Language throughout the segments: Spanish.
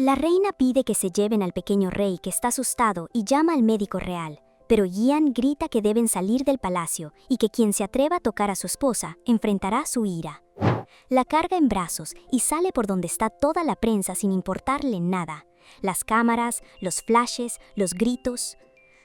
La reina pide que se lleven al pequeño rey que está asustado y llama al médico real, pero Gian grita que deben salir del palacio y que quien se atreva a tocar a su esposa enfrentará su ira. La carga en brazos y sale por donde está toda la prensa sin importarle nada. Las cámaras, los flashes, los gritos.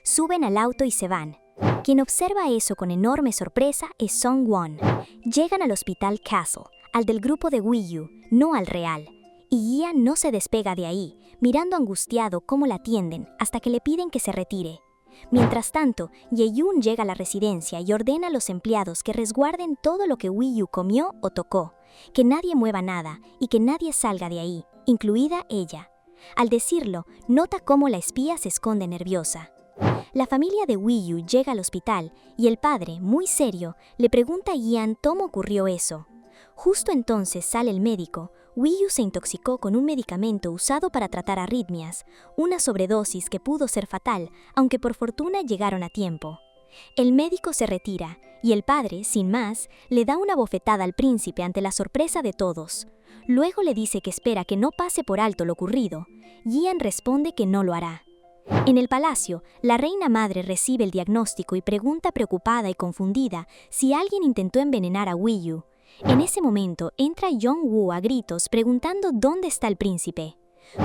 Suben al auto y se van. Quien observa eso con enorme sorpresa es Song-won. Llegan al hospital Castle, al del grupo de Wiyu, no al real. Y Gian no se despega de ahí, mirando angustiado cómo la atienden hasta que le piden que se retire. Mientras tanto, Ye-yoon llega a la residencia y ordena a los empleados que resguarden todo lo que Wiyu comió o tocó, que nadie mueva nada y que nadie salga de ahí, incluida ella. Al decirlo, nota cómo la espía se esconde nerviosa. La familia de Wiyu llega al hospital y el padre, muy serio, le pregunta a Gian cómo ocurrió eso. Justo entonces sale el médico. Wiyu se intoxicó con un medicamento usado para tratar arritmias, una sobredosis que pudo ser fatal, aunque por fortuna llegaron a tiempo. El médico se retira y el padre, sin más, le da una bofetada al príncipe ante la sorpresa de todos. Luego le dice que espera que no pase por alto lo ocurrido. Gian responde que no lo hará. En el palacio, la reina madre recibe el diagnóstico y pregunta preocupada y confundida si alguien intentó envenenar a Wiyu. En ese momento entra Jong-woo a gritos preguntando dónde está el príncipe.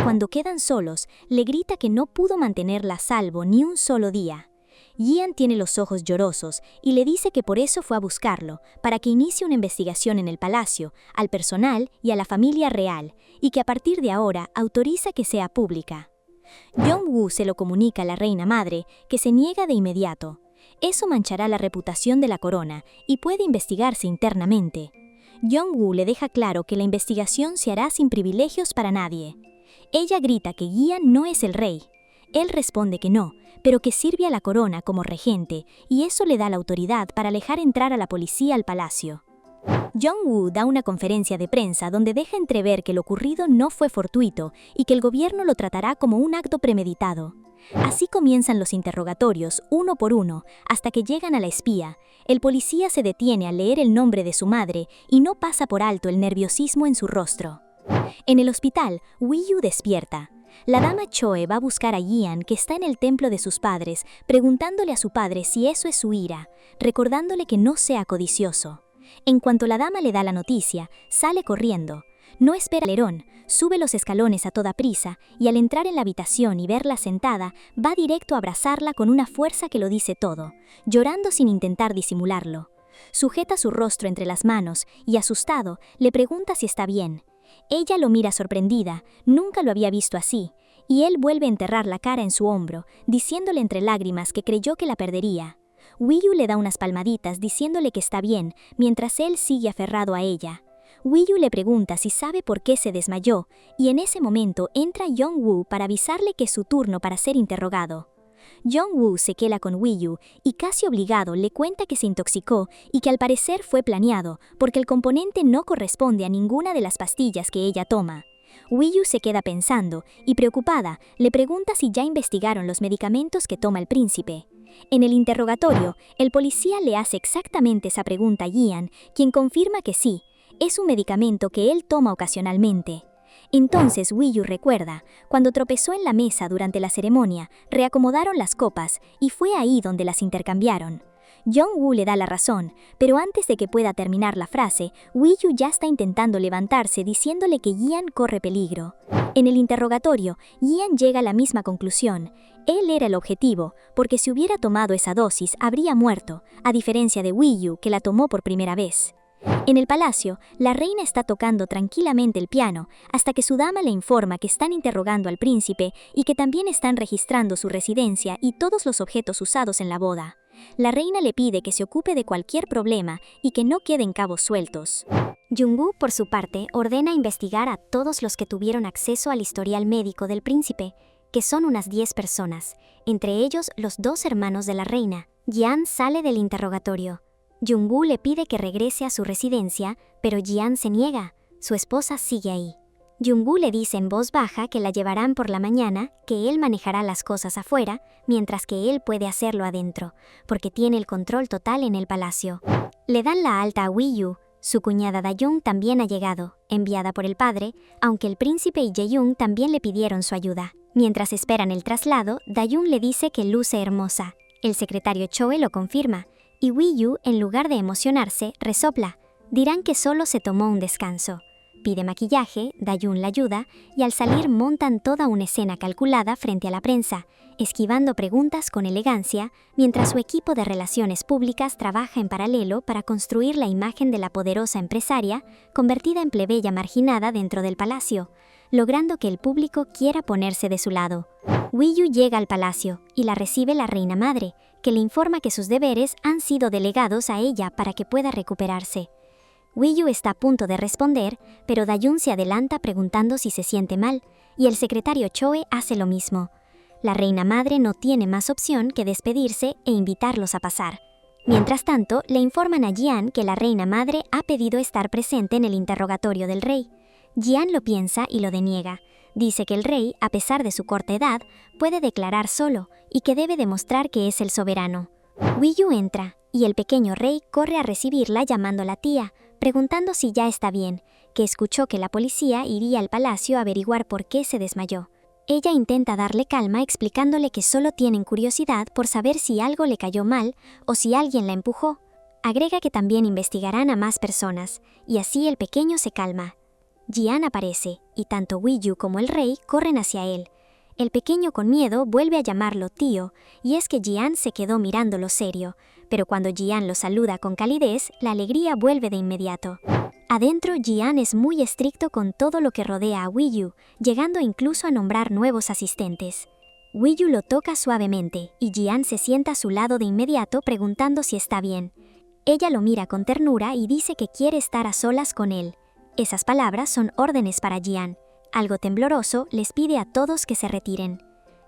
Cuando quedan solos, le grita que no pudo mantenerla a salvo ni un solo día. Gian tiene los ojos llorosos y le dice que por eso fue a buscarlo, para que inicie una investigación en el palacio, al personal y a la familia real, y que a partir de ahora autoriza que sea pública. Jong-woo se lo comunica a la reina madre, que se niega de inmediato. Eso manchará la reputación de la corona y puede investigarse internamente. Jong-woo le deja claro que la investigación se hará sin privilegios para nadie. Ella grita que Gian no es el rey. Él responde que no, pero que sirve a la corona como regente y eso le da la autoridad para dejar entrar a la policía al palacio. Jong-woo da una conferencia de prensa donde deja entrever que lo ocurrido no fue fortuito y que el gobierno lo tratará como un acto premeditado. Así comienzan los interrogatorios, uno por uno, hasta que llegan a la espía. El policía se detiene al leer el nombre de su madre y no pasa por alto el nerviosismo en su rostro. En el hospital, Wiyu despierta. La dama Choe va a buscar a Gian, que está en el templo de sus padres, preguntándole a su padre si eso es su ira, recordándole que no sea codicioso. En cuanto la dama le da la noticia, sale corriendo. No espera alerón, sube los escalones a toda prisa y al entrar en la habitación y verla sentada, va directo a abrazarla con una fuerza que lo dice todo, llorando sin intentar disimularlo. Sujeta su rostro entre las manos y, asustado, le pregunta si está bien. Ella lo mira sorprendida, nunca lo había visto así, y él vuelve a enterrar la cara en su hombro, diciéndole entre lágrimas que creyó que la perdería. Wiyu le da unas palmaditas diciéndole que está bien, mientras él sigue aferrado a ella. Wiyu le pregunta si sabe por qué se desmayó, y en ese momento entra Jong-woo para avisarle que es su turno para ser interrogado. Jong-woo se queda con Wiyu y casi obligado le cuenta que se intoxicó y que al parecer fue planeado porque el componente no corresponde a ninguna de las pastillas que ella toma. Wiyu se queda pensando y preocupada le pregunta si ya investigaron los medicamentos que toma el príncipe. En el interrogatorio, el policía le hace exactamente esa pregunta a Gian, quien confirma que sí, es un medicamento que él toma ocasionalmente. Entonces Wiyu recuerda, cuando tropezó en la mesa durante la ceremonia, reacomodaron las copas y fue ahí donde las intercambiaron. Jong-woo le da la razón, pero antes de que pueda terminar la frase, Wiyu ya está intentando levantarse diciéndole que Gian corre peligro. En el interrogatorio, Gian llega a la misma conclusión. Él era el objetivo, porque si hubiera tomado esa dosis habría muerto, a diferencia de Wiyu, que la tomó por primera vez. En el palacio, la reina está tocando tranquilamente el piano hasta que su dama le informa que están interrogando al príncipe y que también están registrando su residencia y todos los objetos usados en la boda. La reina le pide que se ocupe de cualquier problema y que no queden cabos sueltos. Jung-woo, por su parte, ordena investigar a todos los que tuvieron acceso al historial médico del príncipe, que son unas 10 personas, entre ellos los 2 hermanos de la reina. Gian sale del interrogatorio. Jung-woo le pide que regrese a su residencia, pero Gian se niega. Su esposa sigue ahí. Jung-woo le dice en voz baja que la llevarán por la mañana, que él manejará las cosas afuera, mientras que él puede hacerlo adentro, porque tiene el control total en el palacio. Le dan la alta a Wiyu. Su cuñada Dayun también ha llegado, enviada por el padre, aunque el príncipe y Jaeyoung también le pidieron su ayuda. Mientras esperan el traslado, Dayun le dice que luce hermosa. El secretario Choe lo confirma, y Woo-Yu, en lugar de emocionarse, resopla. Dirán que solo se tomó un descanso. Pide maquillaje, Dayun la ayuda, y al salir montan toda una escena calculada frente a la prensa, esquivando preguntas con elegancia, mientras su equipo de relaciones públicas trabaja en paralelo para construir la imagen de la poderosa empresaria, convertida en plebeya marginada dentro del palacio, logrando que el público quiera ponerse de su lado. Woo-Yu llega al palacio, y la recibe la reina madre, que le informa que sus deberes han sido delegados a ella para que pueda recuperarse. Woo-Yu está a punto de responder, pero Dayun se adelanta preguntando si se siente mal, y el secretario Choe hace lo mismo. La reina madre no tiene más opción que despedirse e invitarlos a pasar. Mientras tanto, le informan a Jian que la reina madre ha pedido estar presente en el interrogatorio del rey. Jian lo piensa y lo deniega. Dice que el rey, a pesar de su corta edad, puede declarar solo y que debe demostrar que es el soberano. Woo-Yu entra, y el pequeño rey corre a recibirla llamándola tía, preguntando si ya está bien, que escuchó que la policía iría al palacio a averiguar por qué se desmayó. Ella intenta darle calma explicándole que solo tienen curiosidad por saber si algo le cayó mal o si alguien la empujó. Agrega que también investigarán a más personas, y así el pequeño se calma. Jian aparece, y tanto Woo-Yu como el rey corren hacia él. El pequeño con miedo vuelve a llamarlo tío, y es que Jian se quedó mirándolo serio, pero cuando Jian lo saluda con calidez, la alegría vuelve de inmediato. Adentro, Jian es muy estricto con todo lo que rodea a Woo-Yu, llegando incluso a nombrar nuevos asistentes. Woo-Yu lo toca suavemente, y Jian se sienta a su lado de inmediato preguntando si está bien. Ella lo mira con ternura y dice que quiere estar a solas con él. Esas palabras son órdenes para Jian. Algo tembloroso, les pide a todos que se retiren.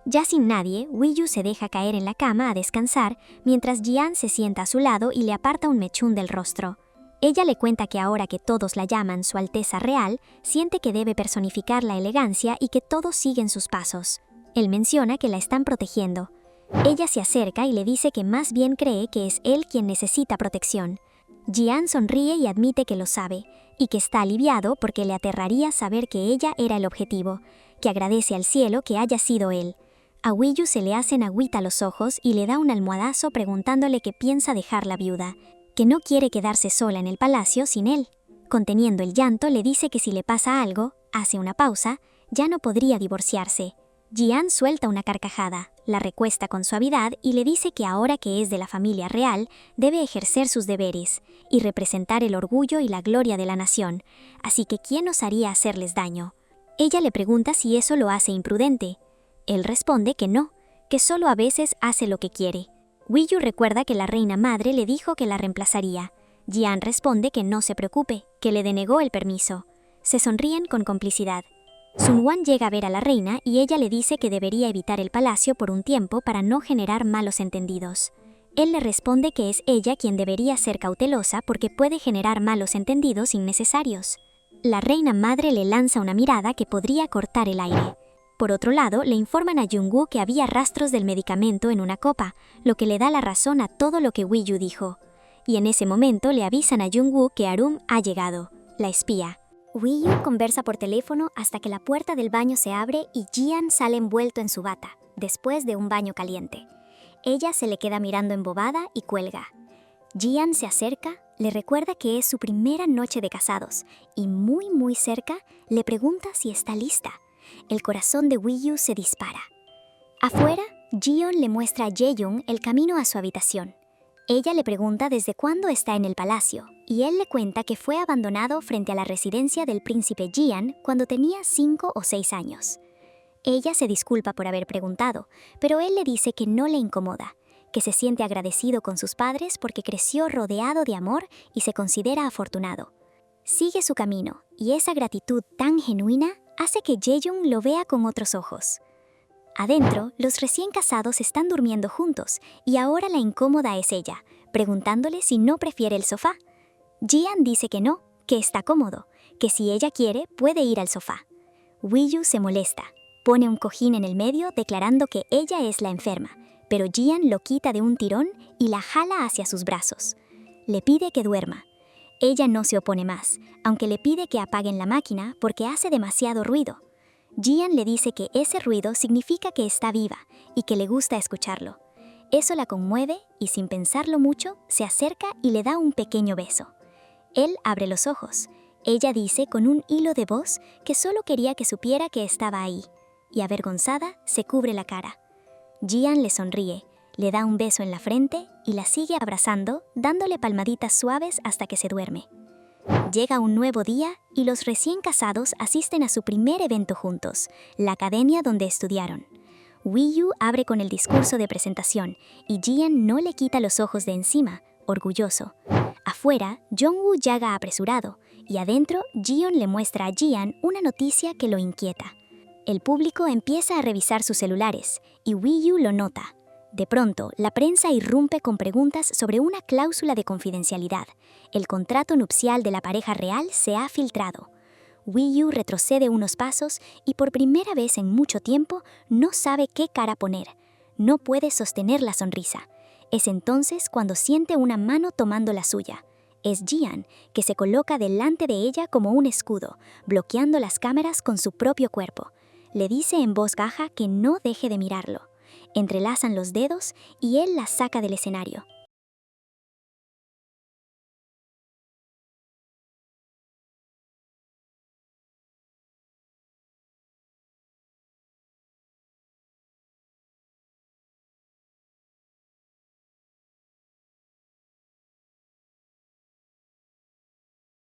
Ya sin nadie, Woo-Yu se deja caer en la cama a descansar, mientras Jian se sienta a su lado y le aparta un mechón del rostro. Ella le cuenta que ahora que todos la llaman Su Alteza Real, siente que debe personificar la elegancia y que todos siguen sus pasos. Él menciona que la están protegiendo. Ella se acerca y le dice que más bien cree que es él quien necesita protección. Jian sonríe y admite que lo sabe, y que está aliviado porque le aterraría saber que ella era el objetivo, que agradece al cielo que haya sido él. A Woo-Yu se le hacen agüita los ojos y le da un almohadazo preguntándole que piensa dejar la viuda, que no quiere quedarse sola en el palacio sin él. Conteniendo el llanto, le dice que si le pasa algo, hace una pausa, ya no podría divorciarse. Jian suelta una carcajada, la recuesta con suavidad y le dice que ahora que es de la familia real, debe ejercer sus deberes y representar el orgullo y la gloria de la nación, así que ¿quién osaría hacerles daño? Ella le pregunta si eso lo hace imprudente. Él responde que no, que solo a veces hace lo que quiere. Woo-Yu recuerda que la reina madre le dijo que la reemplazaría. Jian responde que no se preocupe, que le denegó el permiso. Se sonríen con complicidad. Sun-Wan llega a ver a la reina y ella le dice que debería evitar el palacio por un tiempo para no generar malos entendidos. Él le responde que es ella quien debería ser cautelosa porque puede generar malos entendidos innecesarios. La reina madre le lanza una mirada que podría cortar el aire. Por otro lado, le informan a Jung-woo que había rastros del medicamento en una copa, lo que le da la razón a todo lo que Woo-Yu dijo. Y en ese momento le avisan a Jung-woo que Arum ha llegado, la espía. Woo-Yu conversa por teléfono hasta que la puerta del baño se abre y Jian sale envuelto en su bata, después de un baño caliente. Ella se le queda mirando embobada y cuelga. Jian se acerca, le recuerda que es su primera noche de casados y muy cerca le pregunta si está lista. El corazón de Woo-Yu se dispara. Afuera, Jion le muestra a Jae-young el camino a su habitación. Ella le pregunta desde cuándo está en el palacio, y él le cuenta que fue abandonado frente a la residencia del príncipe Jian cuando tenía 5 o 6 años. Ella se disculpa por haber preguntado, pero él le dice que no le incomoda, que se siente agradecido con sus padres porque creció rodeado de amor y se considera afortunado. Sigue su camino, y esa gratitud tan genuina hace que Jae-young lo vea con otros ojos. Adentro, los recién casados están durmiendo juntos y ahora la incómoda es ella, preguntándole si no prefiere el sofá. Jian dice que no, que está cómodo, que si ella quiere puede ir al sofá. Woo-Yu se molesta, pone un cojín en el medio declarando que ella es la enferma, pero Jian lo quita de un tirón y la jala hacia sus brazos. Le pide que duerma. Ella no se opone más, aunque le pide que apaguen la máquina porque hace demasiado ruido. Jian le dice que ese ruido significa que está viva y que le gusta escucharlo. Eso la conmueve y sin pensarlo mucho, se acerca y le da un pequeño beso. Él abre los ojos. Ella dice con un hilo de voz que solo quería que supiera que estaba ahí, y avergonzada se cubre la cara. Jian le sonríe, le da un beso en la frente y la sigue abrazando, dándole palmaditas suaves hasta que se duerme. Llega un nuevo día y los recién casados asisten a su primer evento juntos, la academia donde estudiaron. Woo abre con el discurso de presentación y Jian no le quita los ojos de encima, orgulloso. Afuera, Jongwoo llega apresurado y adentro, Jion le muestra a Jian una noticia que lo inquieta. El público empieza a revisar sus celulares y Woo lo nota. De pronto, la prensa irrumpe con preguntas sobre una cláusula de confidencialidad. El contrato nupcial de la pareja real se ha filtrado. Woo retrocede unos pasos y por primera vez en mucho tiempo no sabe qué cara poner. No puede sostener la sonrisa. Es entonces cuando siente una mano tomando la suya. Es Jian, que se coloca delante de ella como un escudo, bloqueando las cámaras con su propio cuerpo. Le dice en voz baja que no deje de mirarlo. Entrelazan los dedos y él la saca del escenario.